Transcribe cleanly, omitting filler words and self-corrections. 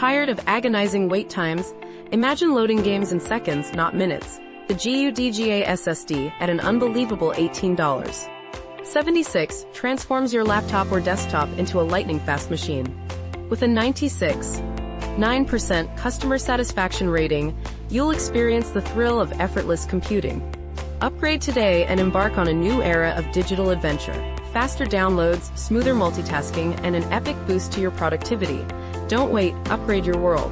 Tired of agonizing wait times? Imagine loading games in seconds, not minutes. The GUDGA SSD at an unbelievable $18.76 transforms your laptop or desktop into a lightning-fast machine. With a 96.9% customer satisfaction rating, you'll experience the thrill of effortless computing. Upgrade today and embark on a new era of digital adventure. Faster downloads, smoother multitasking, and an epic boost to your productivity. Don't wait, upgrade your world.